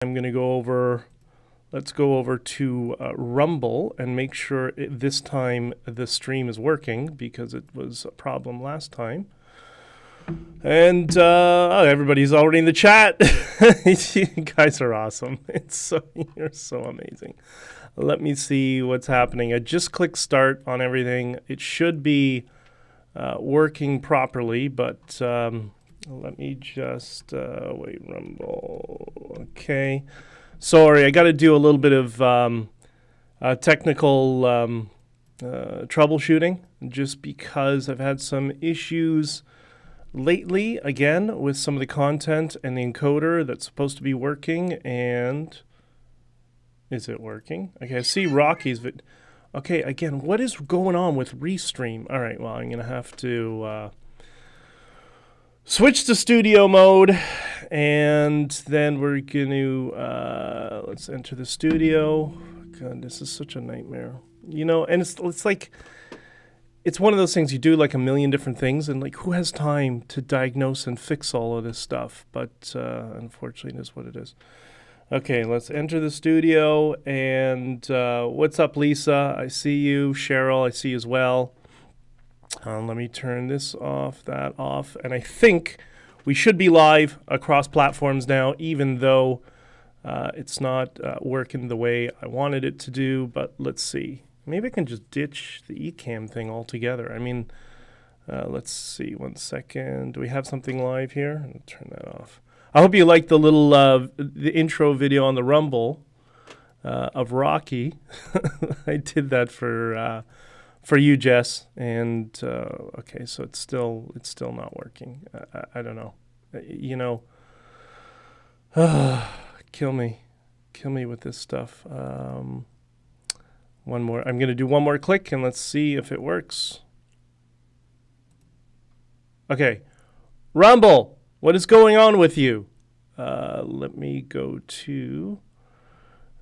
I'm going to go over, let's go over to Rumble and make sure this time the stream is working, because it was a problem last time. And everybody's already in the chat. You guys are awesome. You're so amazing. Let me see what's happening. I just clicked start on everything. It should be working properly, but let me just wait. Rumble. Okay. Sorry, I got to do a little bit of technical troubleshooting, just because I've had some issues lately, again, with some of the content and the encoder that's supposed to be working. And is it working? Okay, I see Rocky's. Okay, again, what is going on with Restream? All right, well, I'm going to have to switch to studio mode, and then we're going to, let's enter the studio. God, this is such a nightmare. You know, and it's like, it's one of those things you do like a million different things, and like, who has time to diagnose and fix all of this stuff? But unfortunately, it is what it is. Okay, let's enter the studio, and what's up, Lisa? I see you. Cheryl, I see you as well. Let me turn this off, that off, and I think we should be live across platforms now, even though it's not working the way I wanted it to do, but let's see. Maybe I can just ditch the eCam thing altogether. I mean, let's see, 1 second. Do we have something live here? I'll turn that off. I hope you liked the little the intro video on the Rumble of Rocky. I did that for you, Jess. And okay, so it's still not working. I don't know. You know, kill me with this stuff. One more. I'm going to do one more click, and let's see if it works. Okay, Rumble. What is going on with you? Let me go to.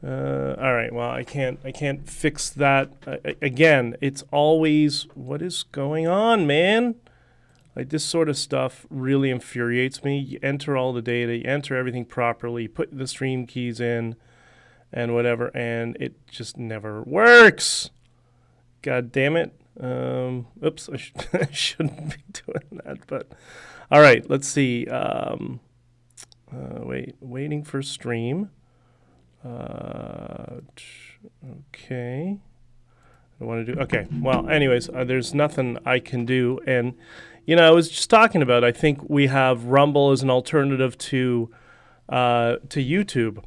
All right. Well, I can't fix that. Again, it's always, what is going on, man? Like, this sort of stuff really infuriates me. You enter all the data, you enter everything properly, you put the stream keys in, and whatever, and it just never works. God damn it. Oops, I shouldn't be doing that, but all right, let's see. Waiting for stream. Okay. I want to do, okay. Well, anyways, there's nothing I can do. And, you know, I was just talking about, I think we have Rumble as an alternative to YouTube.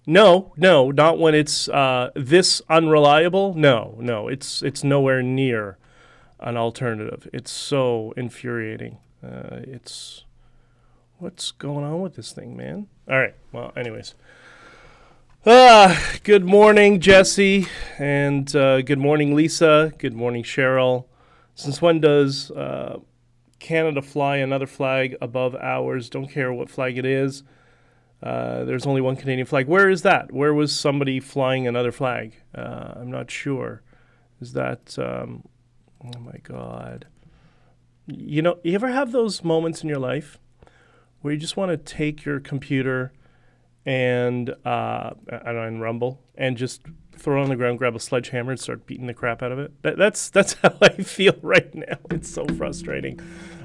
No, not when it's this unreliable. No, it's nowhere near an alternative. It's so infuriating. What's going on with this thing, man? All right. Well, anyways. Good morning, Jesse, and good morning, Lisa. Good morning, Cheryl. Since when does Canada fly another flag above ours? Don't care what flag it is. There's only one Canadian flag. Where is that? Where was somebody flying another flag? I'm not sure. Is that, oh my God. You know, you ever have those moments in your life where you just want to take your computer and, I don't know, in Rumble, and just throw it on the ground, grab a sledgehammer, and start beating the crap out of it? That's how I feel right now. It's so frustrating.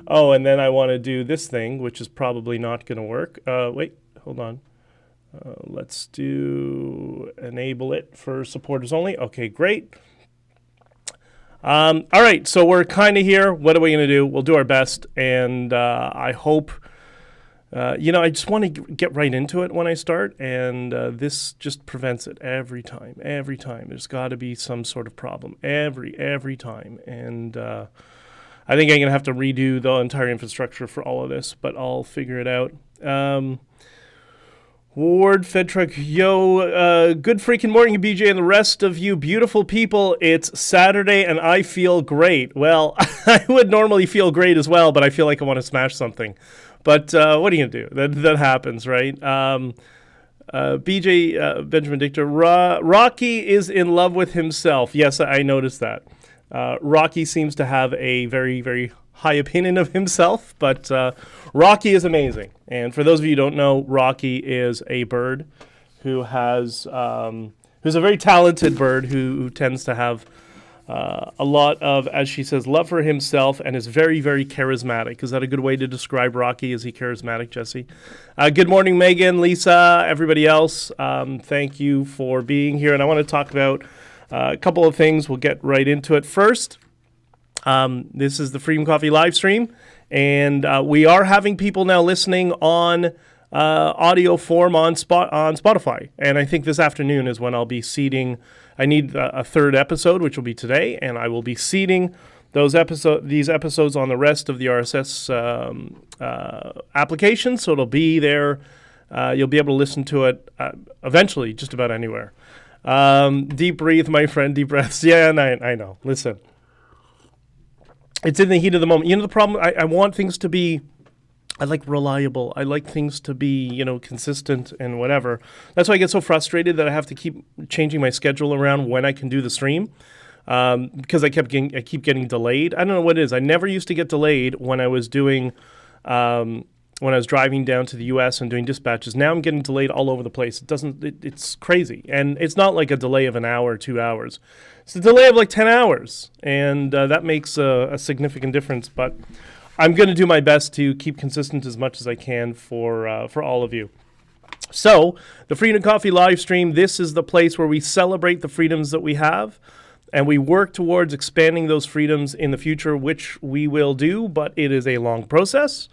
Oh, and then I want to do this thing, which is probably not going to work. Wait. Hold on. Let's do enable it for supporters only. Okay, great. All right, so we're kind of here. What are we going to do? We'll do our best, and I hope, you know, I just want to get right into it when I start, and this just prevents it every time. There's got to be some sort of problem every time, and I think I'm going to have to redo the entire infrastructure for all of this, but I'll figure it out. Ward, Fed Truck, yo, good freaking morning, BJ, and the rest of you beautiful people. It's Saturday, and I feel great. Well, I would normally feel great as well, but I feel like I want to smash something. But what are you going to do? That happens, right? BJ, Benjamin Dichter, Rocky is in love with himself. Yes, I noticed that. Rocky seems to have a very, very high opinion of himself, but Rocky is amazing. And for those of you who don't know, Rocky is a bird who has who's a very talented bird who tends to have a lot of, as she says, love for himself and is very, very charismatic. Is that a good way to describe Rocky? Is he charismatic, Jesse? Good morning, Megan, Lisa, everybody else. Thank you for being here. And I want to talk about a couple of things. We'll get right into it. First, this is the Freedom Coffee live stream, and we are having people now listening on audio form on Spotify. And I think this afternoon is when I'll be seeding. I need a third episode, which will be today, and I will be seeding these episodes on the rest of the RSS application. So it'll be there. You'll be able to listen to it eventually, just about anywhere. Deep breathe, my friend. Deep breaths. Yeah, and I know. Listen. It's in the heat of the moment. You know the problem? I want things to be, I like reliable. I like things to be, consistent and whatever. That's why I get so frustrated that I have to keep changing my schedule around when I can do the stream, because I keep getting delayed. I don't know what it is. I never used to get delayed when I was doing, when I was driving down to the U.S. and doing dispatches. Now I'm getting delayed all over the place. It's crazy. And it's not like a delay of an hour or 2 hours. It's a delay of like 10 hours. And that makes a significant difference. But I'm going to do my best to keep consistent as much as I can for all of you. So the Freedom Coffee live stream, this is the place where we celebrate the freedoms that we have. And we work towards expanding those freedoms in the future, which we will do. But it is a long process.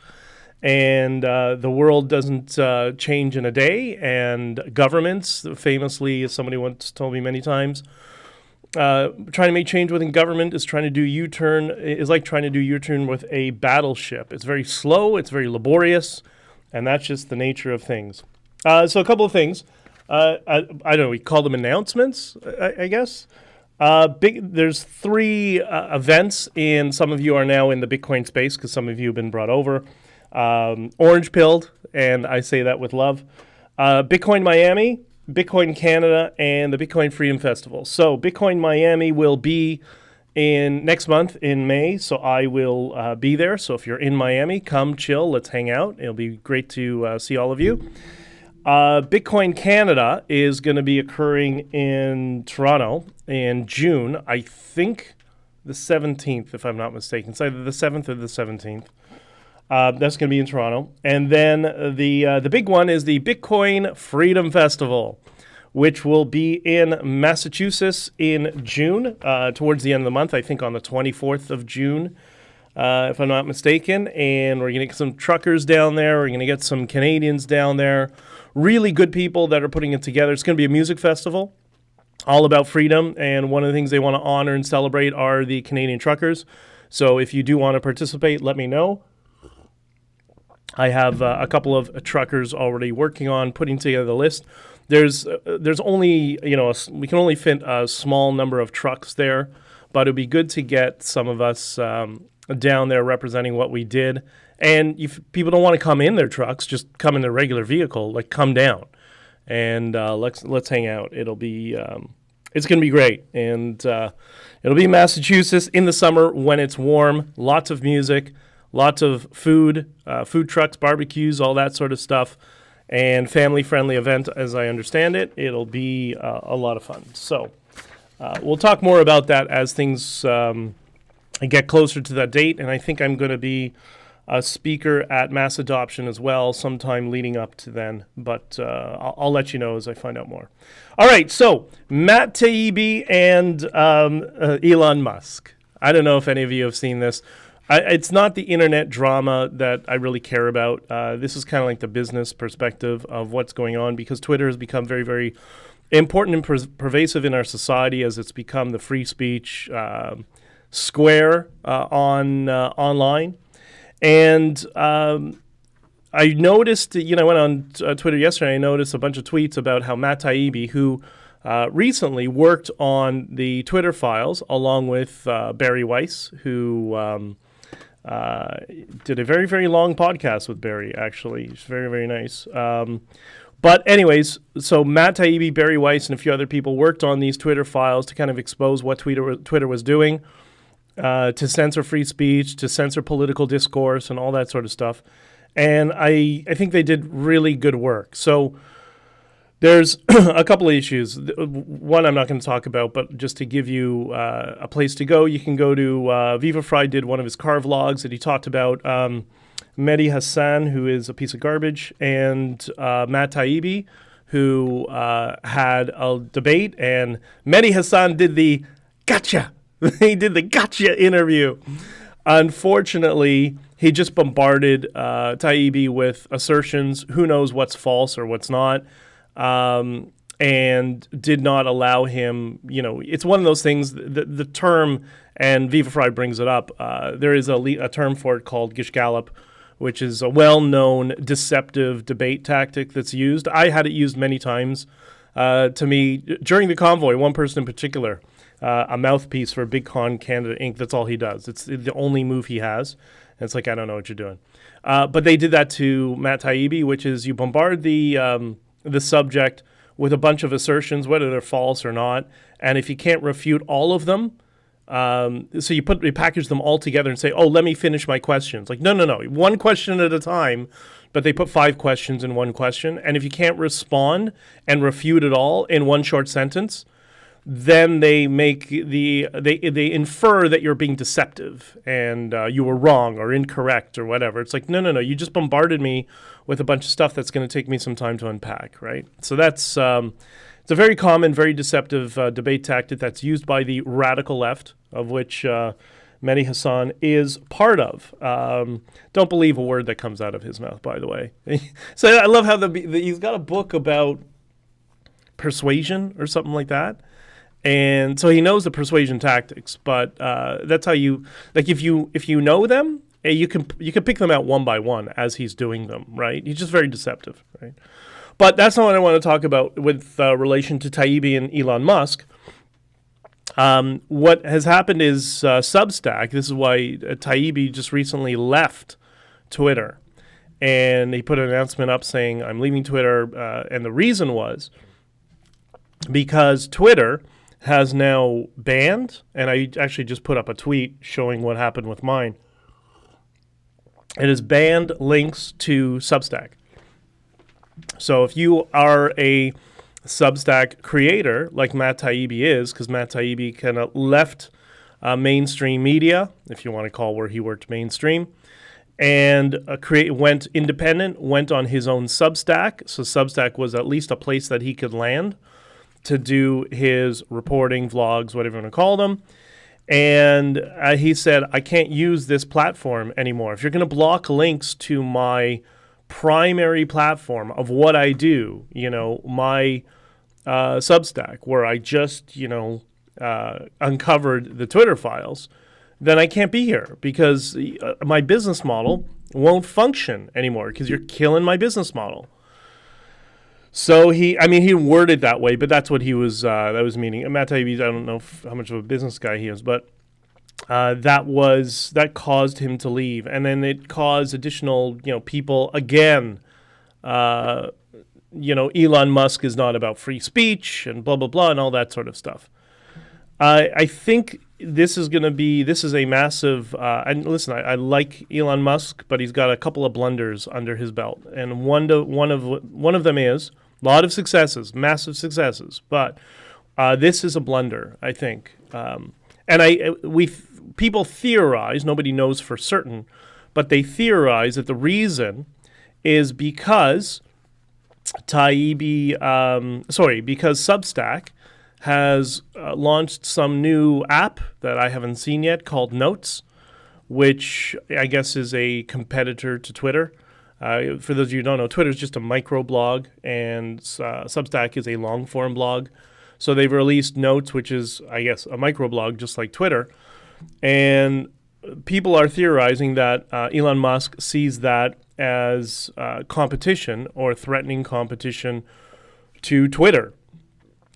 And the world doesn't change in a day, and governments, famously, as somebody once told me many times, trying to make change within government is like trying to do U-turn with a battleship. It's very slow, it's very laborious, and that's just the nature of things. So a couple of things. I don't know, we call them announcements, I guess. There's 3 events, and some of you are now in the Bitcoin space because some of you have been brought over. Orange pilled, and I say that with love. Bitcoin Miami, Bitcoin Canada, and the Bitcoin Freedom Festival. So Bitcoin Miami will be next month in May, so I will be there. So if you're in Miami, come chill, let's hang out. It'll be great to see all of you. Bitcoin Canada is going to be occurring in Toronto in June, I think the 17th, if I'm not mistaken. It's either the 7th or the 17th. That's going to be in Toronto. And then the big one is the Bitcoin Freedom Festival, which will be in Massachusetts in June, towards the end of the month, I think on the 24th of June, if I'm not mistaken. And we're going to get some truckers down there. We're going to get some Canadians down there. Really good people that are putting it together. It's going to be a music festival, all about freedom. And one of the things they want to honor and celebrate are the Canadian truckers. So if you do want to participate, let me know. I have a couple of truckers already working on putting together the list. There's only, we can only fit a small number of trucks there, but it'd be good to get some of us down there representing what we did. And if people don't want to come in their trucks, just come in their regular vehicle, like come down and let's hang out. It'll be it's going to be great, and it'll be in Massachusetts in the summer when it's warm. Lots of music. Lots of food trucks, barbecues, all that sort of stuff, and family-friendly event, as I understand it. It'll be a lot of fun. So we'll talk more about that as things get closer to that date, and I think I'm going to be a speaker at Mass Adoption as well sometime leading up to then, but I'll let you know as I find out more. All right, so Matt Taibi and Elon Musk. I don't know if any of you have seen this. It's not the internet drama that I really care about. This is kind of like the business perspective of what's going on, because Twitter has become very, very important and pervasive in our society as it's become the free speech square online. And I noticed, I went on Twitter yesterday, I noticed a bunch of tweets about how Matt Taibi, who recently worked on the Twitter files along with Barry Weiss, who did a very, very long podcast with Barry, actually. It's very, very nice. But anyways, so Matt Taibi, Barry Weiss, and a few other people worked on these Twitter files to kind of expose what Twitter was doing. to censor free speech, to censor political discourse, and all that sort of stuff. And I think they did really good work. So there's a couple of issues. One I'm not going to talk about, but just to give you a place to go, you can go to Viva Fry did one of his car vlogs that he talked about Mehdi Hassan, who is a piece of garbage, and Matt Taibi, who had a debate, and Mehdi Hassan did the gotcha. He did the gotcha interview. Unfortunately, he just bombarded Taibi with assertions. Who knows what's false or what's not, and did not allow him. It's one of those things. The term, and Viva Fry brings it up. There is a term for it called gish gallop, which is a well-known deceptive debate tactic that's used. I had it used many times. To me, during the convoy, one person in particular, a mouthpiece for Big Con Canada Inc. That's all he does. It's the only move he has. And it's like, I don't know what you're doing. But they did that to Matt Taibi, which is you bombard the subject with a bunch of assertions, whether they're false or not. And if you can't refute all of them, so you package them all together and say, oh, let me finish my questions. Like, no. One question at a time. But they put 5 questions in one question. And if you can't respond and refute it all in one short sentence, then they make they infer that you're being deceptive and you were wrong or incorrect or whatever. It's like, no. You just bombarded me with a bunch of stuff that's going to take me some time to unpack, right? So that's it's a very common, very deceptive debate tactic that's used by the radical left, of which Mehdi Hassan is part of. Don't believe a word that comes out of his mouth, by the way. So I love how he's got a book about persuasion or something like that. And so he knows the persuasion tactics, but that's how you, like, if you know them, you can pick them out one by one as he's doing them, right? He's just very deceptive, right? But that's not what I want to talk about with relation to Taibi and Elon Musk. What has happened is Substack. This is why Taibi just recently left Twitter, and he put an announcement up saying, "I'm leaving Twitter," and the reason was because Twitter has now banned, and I actually just put up a tweet showing what happened with mine. It has banned links to Substack. So if you are a Substack creator, like Matt Taibi is, because Matt Taibi kind of left mainstream media, if you want to call where he worked mainstream, and went independent, went on his own Substack. So Substack was at least a place that he could land to do his reporting, vlogs, whatever you want to call them. And he said, I can't use this platform anymore. If you're going to block links to my primary platform of what I do, my Substack, where I just, uncovered the Twitter files, then I can't be here because my business model won't function anymore because you're killing my business model. So he worded that way, but that's what he was, that was meaning. Matt Taibbi, I don't know how much of a business guy he is, but that caused him to leave. And then it caused additional, people, again, Elon Musk is not about free speech and blah, blah, blah, and all that sort of stuff. I think this is a massive, and listen, I like Elon Musk, but he's got a couple of blunders under his belt. And one of them is a lot of successes, massive successes, but this is a blunder, I think. People theorize, nobody knows for certain, but they theorize that the reason is because because Substack has launched some new app that I haven't seen yet called Notes, which I guess is a competitor to Twitter. For those of you who don't know, Twitter is just a microblog, and Substack is a long-form blog. So they've released Notes, which is, I guess, a microblog just like Twitter. And people are theorizing that Elon Musk sees that as competition or threatening competition to Twitter.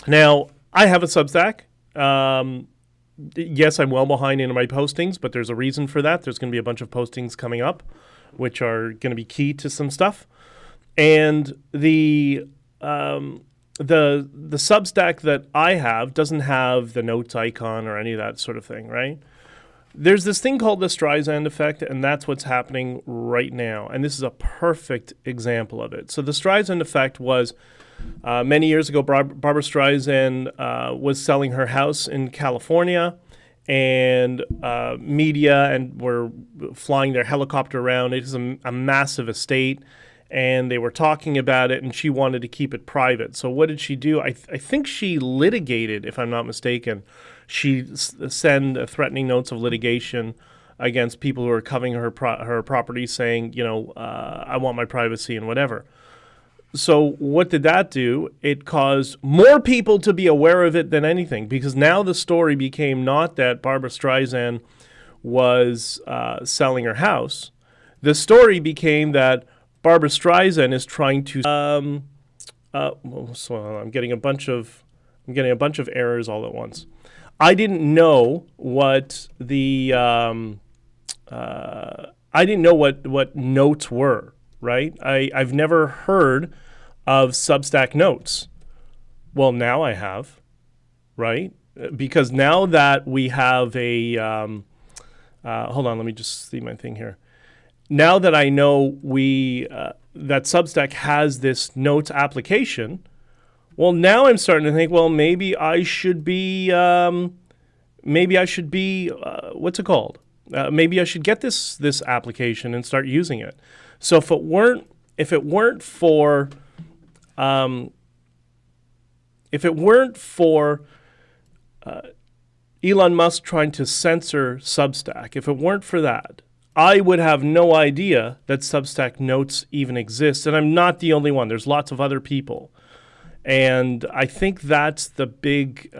Now, I have a Substack. Yes, I'm well behind in my postings, but there's a reason for that. There's going to be a bunch of postings coming up, which are going to be key to some stuff. And the Substack that I have doesn't have the notes icon or any of that sort of thing, right? there's this thing called the Streisand effect, and that's what's happening right now. And this is a perfect example of it. So the Streisand effect was many years ago, Barbara Streisand was selling her house in California, and media and were flying their helicopter around. It is a massive estate, and they were talking about it, and she wanted to keep it private. So what did she do? I think she litigated, if I'm not mistaken. She sent threatening notes of litigation against people who are covering her property, saying, I want my privacy and whatever. So what did that do? It caused more people to be aware of it than anything, because now the story became not that Barbara Streisand was selling her house. The story became that Barbara Streisand is trying to. So I'm getting a bunch of errors all at once. I didn't know what the what notes were. Right? I've never heard of Substack notes. Well, now I have, right? Because now that we have a, hold on, let me just see my thing here. Now that I know that Substack has this notes application, well, now I'm starting to think, well, maybe I should be, what's it called? Maybe I should get this application and start using it. So if it weren't for Elon Musk trying to censor Substack, if it weren't for that, I would have no idea that Substack notes even exist. And I'm not the only one. There's lots of other people. And I think that's the big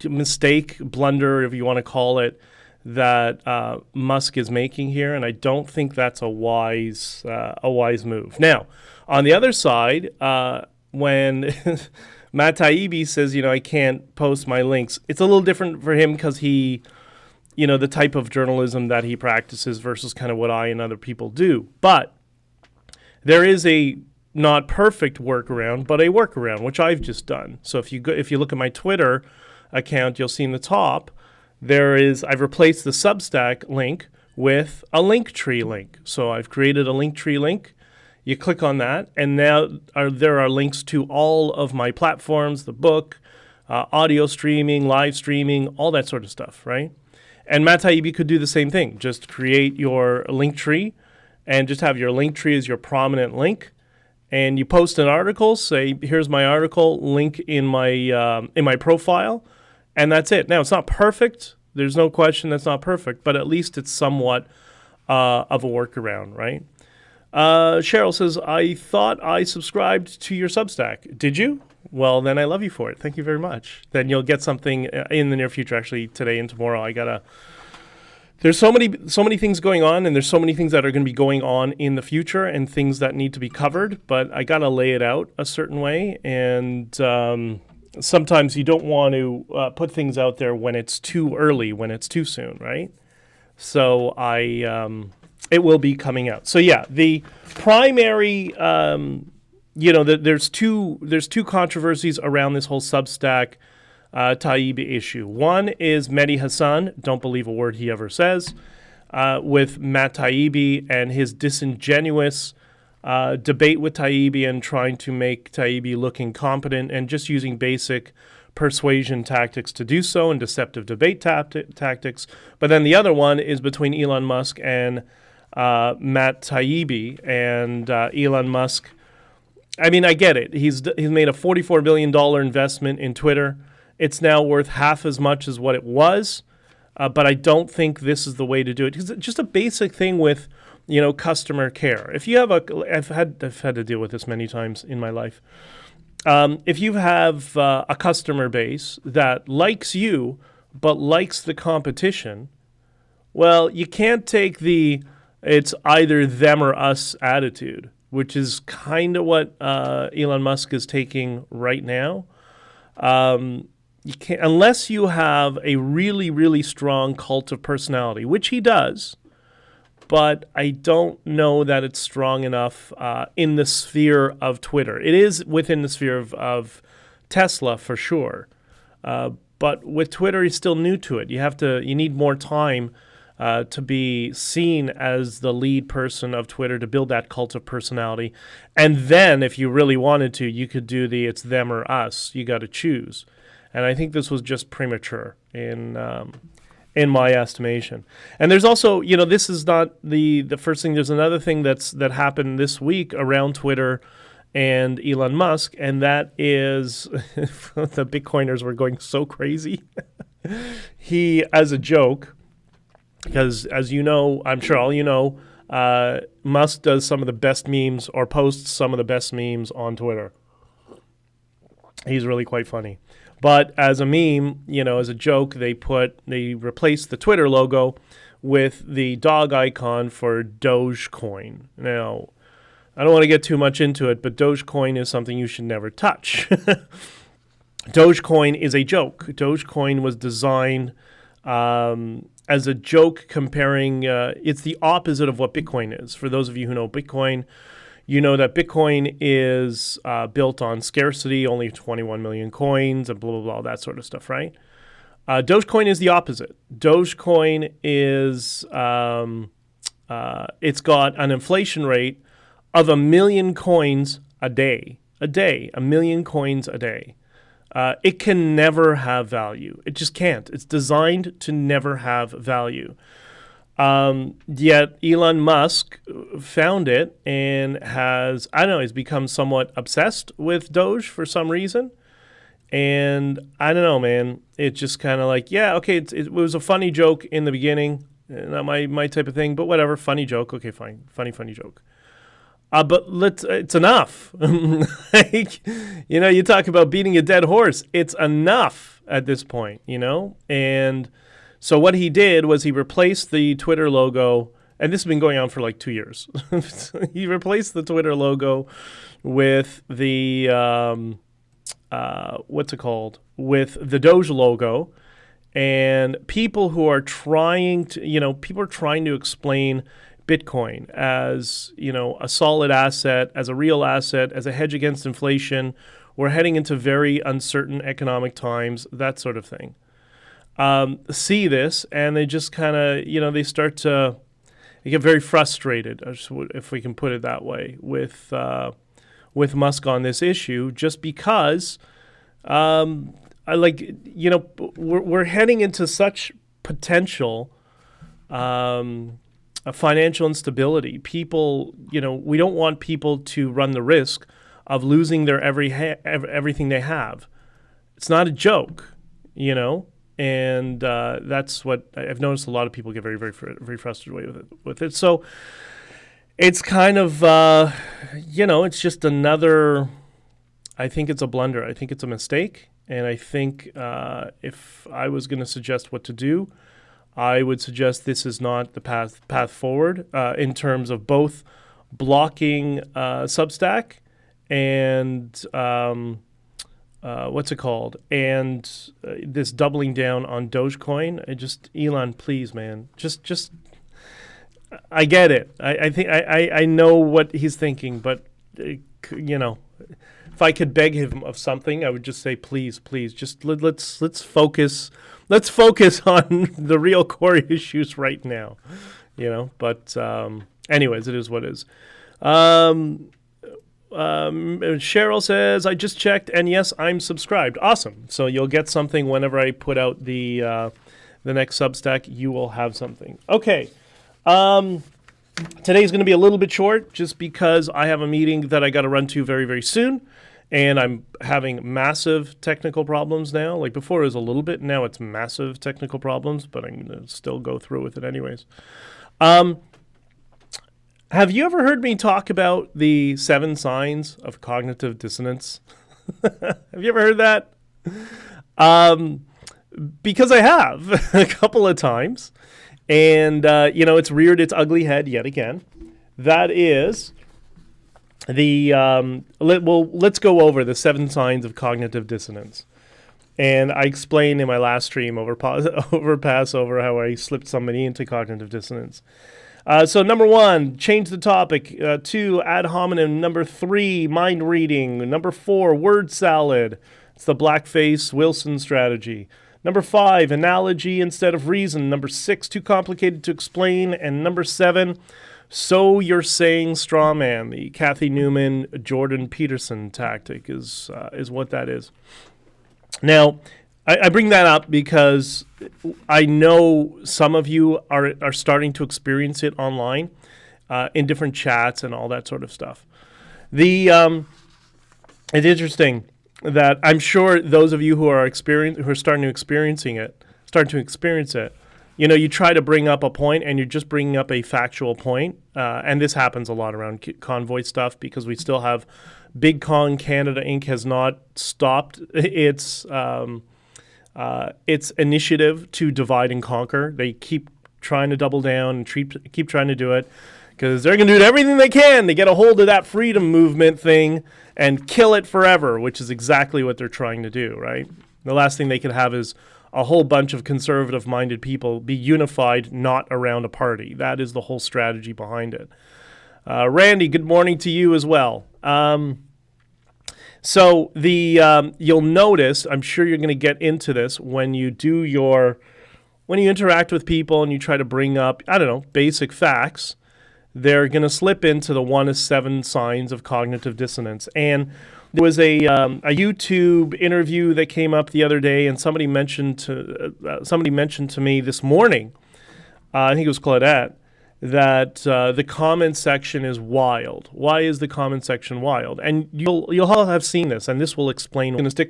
mistake, blunder, if you want to call it, that Musk is making here, and I don't think that's a wise move. Now, on the other side, when Matt Taibbi says, I can't post my links, it's a little different for him because he, the type of journalism that he practices versus kind of what I and other people do. But there is a not perfect workaround, but a workaround, which I've just done. So if you look at my Twitter account, you'll see in the top, I've replaced the Substack link with a Linktree link. So I've created a Linktree link. You click on that, and now there are links to all of my platforms, the book, audio streaming, live streaming, all that sort of stuff, right? And Matt Taibbi could do the same thing. Just create your Linktree and just have your Linktree as your prominent link. And you post an article, say, here's my article, link in my profile. And that's it. Now, it's not perfect. There's no question that's not perfect, but at least it's somewhat of a workaround, right? Cheryl says, I thought I subscribed to your Substack. Did you? Well, then I love you for it. Thank you very much. Then you'll get something in the near future, actually today and tomorrow. There's so many things going on, and there's so many things that are going to be going on in the future and things that need to be covered, but I got to lay it out a certain way, and sometimes you don't want to put things out there when it's too early, when it's too soon, right? So it will be coming out. So yeah, the primary, there's two controversies around this whole Substack Taibi issue. One is Mehdi Hassan, don't believe a word he ever says, with Matt Taibbi and his disingenuous debate with Taibi and trying to make Taibi look incompetent and just using basic persuasion tactics to do so and deceptive debate tactics. But then the other one is between Elon Musk and Matt Taibbi. And Elon Musk, I mean, I get it. He's made a $44 billion investment in Twitter. It's now worth half as much as what it was. But I don't think this is the way to do it. It's just a basic thing with customer care. If you have I've had to deal with this many times in my life. If you have a customer base that likes you but likes the competition, well, you can't take it's either them or us attitude, which is kind of what Elon Musk is taking right now. You can't, unless you have a really, really strong cult of personality, which he does. But I don't know that it's strong enough in the sphere of Twitter. It is within the sphere of Tesla for sure. But with Twitter, he's still new to it. You need more time to be seen as the lead person of Twitter, to build that cult of personality. And then if you really wanted to, you could do the it's them or us. You got to choose. And I think this was just premature in my estimation. And there's also, this is not the first thing. There's another thing that happened this week around Twitter and Elon Musk, and that is the Bitcoiners were going so crazy. He, as a joke, because as you know, I'm sure all you know, Musk does some of the best memes or posts some of the best memes on Twitter. He's really quite funny. But as a meme, as a joke, they replaced the Twitter logo with the dog icon for Dogecoin. Now, I don't want to get too much into it, but Dogecoin is something you should never touch. Dogecoin is a joke. Dogecoin was designed as a joke comparing, it's the opposite of what Bitcoin is. For those of you who know Bitcoin, you know that Bitcoin is built on scarcity, only 21 million coins, and blah, blah, blah, that sort of stuff, right? Dogecoin is the opposite. Dogecoin is, it's got an inflation rate of 1 million coins a day. 1 million coins a day. It can never have value. It just can't. It's designed to never have value. Yet Elon Musk found it and he's become somewhat obsessed with Doge for some reason. And I don't know, man. It's just kind of like, yeah, okay, it was a funny joke in the beginning. Not my type of thing, but whatever. Funny joke. Okay, fine. Funny joke. But it's enough. You talk about beating a dead horse. It's enough at this point, And so what he did was he replaced the Twitter logo, and this has been going on for like 2 years. He replaced the Twitter logo with the, with the Doge logo. And people who are trying to explain Bitcoin as, a solid asset, as a real asset, as a hedge against inflation. We're heading into very uncertain economic times, that sort of thing. See this, and they just kind of, they get very frustrated, if we can put it that way, with Musk on this issue, just because, we're heading into such potential financial instability. People, we don't want people to run the risk of losing their everything they have. It's not a joke, and that's what I've noticed. A lot of people get very, very, very frustrated with it. So it's kind of, it's just another. I think it's a blunder. I think it's a mistake, and I think if I was going to suggest what to do, I would suggest this is not the path forward in terms of both blocking Substack and and this doubling down on Dogecoin. Elon, please, man, just I get it. I think I know what he's thinking, but if I could beg him of something, I would just say, please, just let's focus. Let's focus on the real core issues right now, But anyways, it is what it is. Cheryl says, I just checked, and yes, I'm subscribed. Awesome. So you'll get something whenever I put out the next Substack. You will have something. Okay. Today's going to be a little bit short, just because I have a meeting that I got to run to very, very soon. And I'm having massive technical problems now. Like before it was a little bit, now it's massive technical problems, but I'm going to still go through with it anyways. Have you ever heard me talk about the 7 signs of cognitive dissonance? Have you ever heard that? Because I have a couple of times. And, it's reared its ugly head yet again. That is... let's go over the 7 signs of cognitive dissonance. And I explained in my last stream over Passover how I slipped somebody into cognitive dissonance. So number 1, change the topic. 2, ad hominem. Number 3, mind reading. Number 4, word salad. It's the blackface Wilson strategy. Number 5, analogy instead of reason. Number 6, too complicated to explain. And number 7, so you're saying straw man. The Kathy Newman, Jordan Peterson tactic is what that is. Now, I bring that up because I know some of you are starting to experience it online in different chats and all that sort of stuff. It's interesting that I'm sure those of you who are starting to experience it, you know, you try to bring up a point and you're just bringing up a factual point. And this happens a lot around convoy stuff because we still have Big Con Canada Inc. has not stopped its initiative to divide and conquer. They keep trying to double down and keep trying to do it because they're going to do everything they can to get a hold of that freedom movement thing and kill it forever, which is exactly what they're trying to do, right? The last thing they could have is a whole bunch of conservative-minded people be unified, not around a party. That is the whole strategy behind it. Randy, good morning to you as well. So you'll notice, I'm sure you're going to get into this when you interact with people and you try to bring up, I don't know, basic facts, they're going to slip into the 1 of 7 signs of cognitive dissonance. And there was a YouTube interview that came up the other day, and somebody mentioned to me this morning, I think it was Claudette, that the comment section is wild. Why is the comment section wild? And you'll all have seen this, and this will explain. I'm going to stick